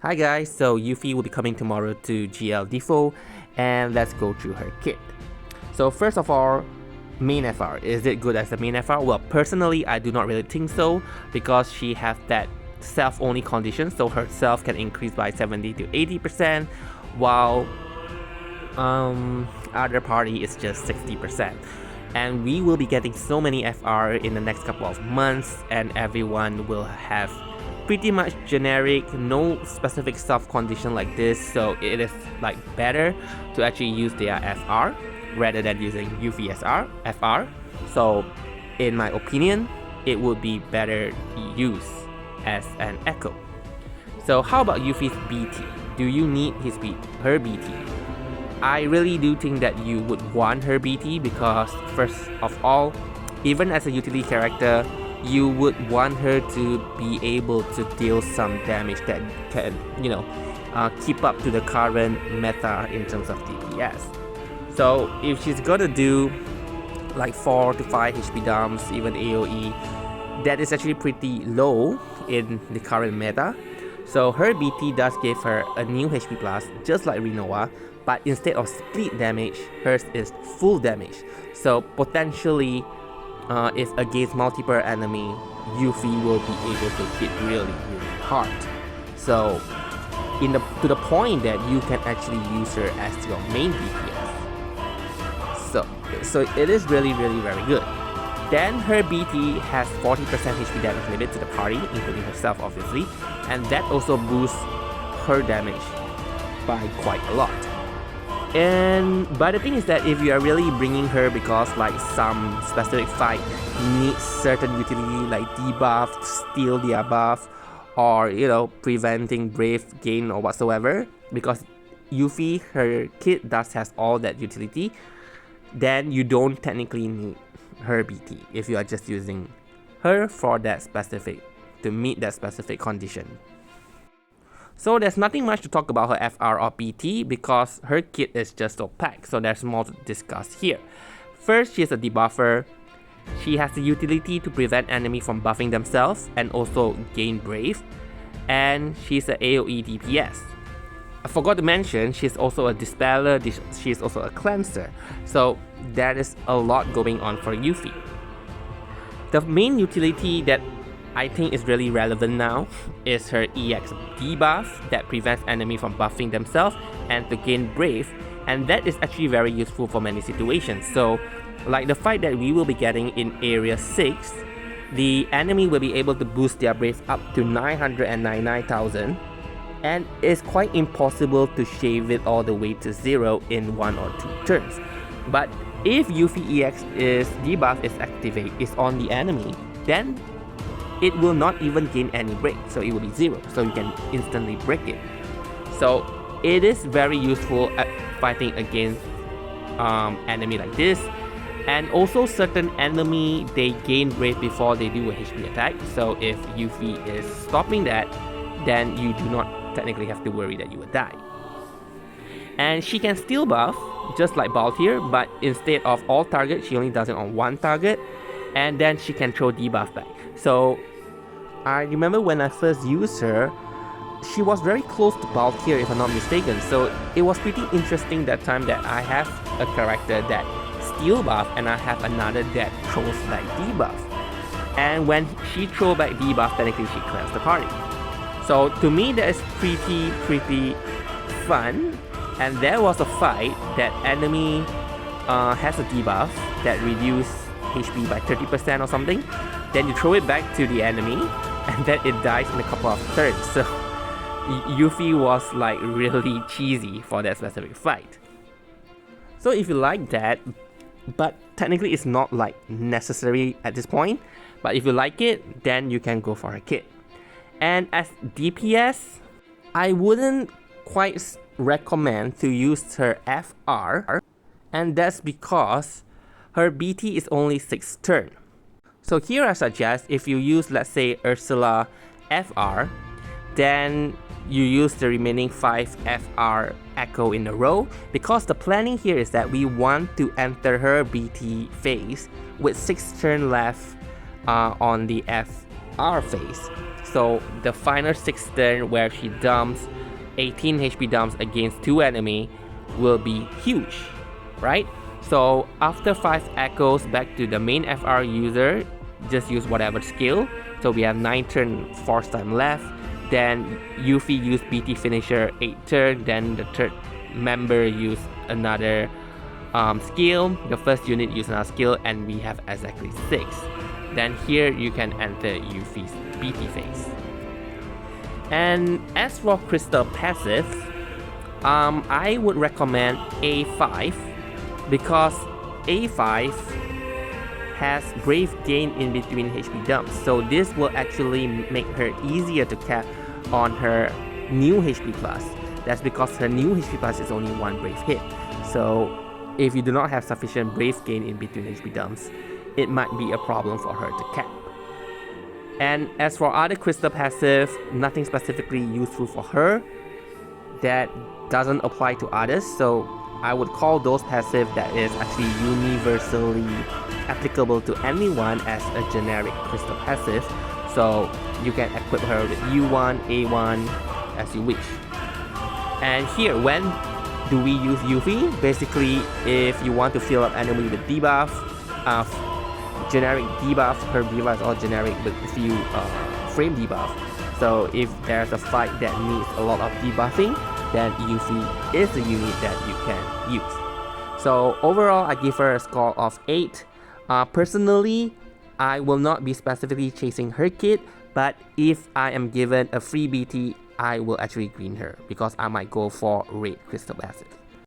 Hi guys, so Yuffie will be coming tomorrow to DFFOO and let's go through her kit. So first of all, main FR. Is it good as a main FR? Well, personally I do not really think so because she has that self-only condition, so her self can increase by 70 to 80% while other party is just 60%. And we will be getting so many FR in the next couple of months and everyone will have pretty much generic, no specific self condition like this, so it is like better to actually use their FR rather than using Yuffie FR. So in my opinion, it would be better used as an echo. So how about Yuffie's BT? Do you need her BT? I really do think that you would want her BT because first of all, even as a utility character, you would want her to be able to deal some damage that can, keep up to the current meta in terms of DPS. So if she's gonna do like 4 to 5 HP dumps, even AoE, that is actually pretty low in the current meta. So her BT does give her a new HP plus, just like Rinoa, but instead of split damage, hers is full damage. So potentially, if against multiple enemy, Yuffie will be able to hit really hard. So to the point that you can actually use her as your main DPS. So it is really very good. Then her BT has 40% HP damage limit to the party, including herself obviously, and that also boosts her damage by quite a lot. But the thing is that if you are really bringing her because like some specific fight needs certain utility like debuff, steal their buff, or preventing brave gain or whatsoever, because Yuffie, her kit does has all that utility, then you don't technically need her BT if you are just using her for that specific, to meet that specific condition. So there's nothing much to talk about her FR or BT because her kit is just so packed, so there's more to discuss here. First, she is a debuffer. She has the utility to prevent enemy from buffing themselves and also gain brave. And she's a AoE DPS. I forgot to mention, she's also a dispeller, she's also a cleanser. So that is a lot going on for Yuffie. The main utility that I think is really relevant now is her EX debuff that prevents enemy from buffing themselves and to gain brave, and that is actually very useful for many situations. So like the fight that we will be getting in area 6, the enemy will be able to boost their brave up to 999,000, and it's quite impossible to shave it all the way to 0 in 1 or 2 turns. But if Yuffie EX debuff is on the enemy, then it will not even gain any break, so it will be 0, so you can instantly break it. So it is very useful at fighting against enemy like this. And also certain enemy, they gain brave before they do a HP attack, so if Yuffie is stopping that, then you do not technically have to worry that you will die. And she can steal buff, just like Baltier, but instead of all targets, she only does it on one target, and then she can throw debuff back. So I remember when I first used her, she was very close to Baltier if I'm not mistaken, so it was pretty interesting that time that I have a character that steal buff and I have another that throws back debuff. And when she throw back debuff, technically she clears the party. So to me that is pretty fun. And there was a fight that enemy has a debuff that reduce HP by 30% or something. Then you throw it back to the enemy and then it dies in a couple of turns. So Yuffie was like really cheesy for that specific fight. So if you like that, but technically it's not like necessary at this point, but if you like it, then you can go for a kit. And as DPS, I wouldn't quite recommend to use her FR, and that's because her BT is only 6 turn. So here I suggest if you use, let's say, Ursula FR, then you use the remaining 5 FR Echo in a row, because the planning here is that we want to enter her BT phase with 6 turn left on the our phase. So the final 6 turn where she dumps 18 HP dumps against 2 enemy will be huge, right? So after 5 echoes back to the main FR user, just use whatever skill. So we have 9 turn force time left. Then Yuffie use BT finisher 8 turn. Then the third member use another skill. The first unit use another skill, and we have exactly 6. Then here you can enter Yuffie's BT phase. And as for crystal passive, I would recommend A5 because A5 has brave gain in between HP dumps, so this will actually make her easier to cap on her new HP plus. That's because her new HP plus is only 1 brave hit. So if you do not have sufficient brave gain in between HP dumps, it might be a problem for her to cap. And as for other crystal passive, nothing specifically useful for her that doesn't apply to others, so I would call those passive that is actually universally applicable to anyone as a generic crystal passive. So you can equip her with U1, A1 as you wish. And here, when do we use Yuffie? Basically, if you want to fill up enemy with debuff, generic debuff, her debuff is all generic with a few frame debuff. So if there's a fight that needs a lot of debuffing, then Yuffie is the unit that you can use. So overall, I give her a score of 8. Personally, I will not be specifically chasing her kit, but if I am given a free BT, I will actually green her because I might go for red crystal passive.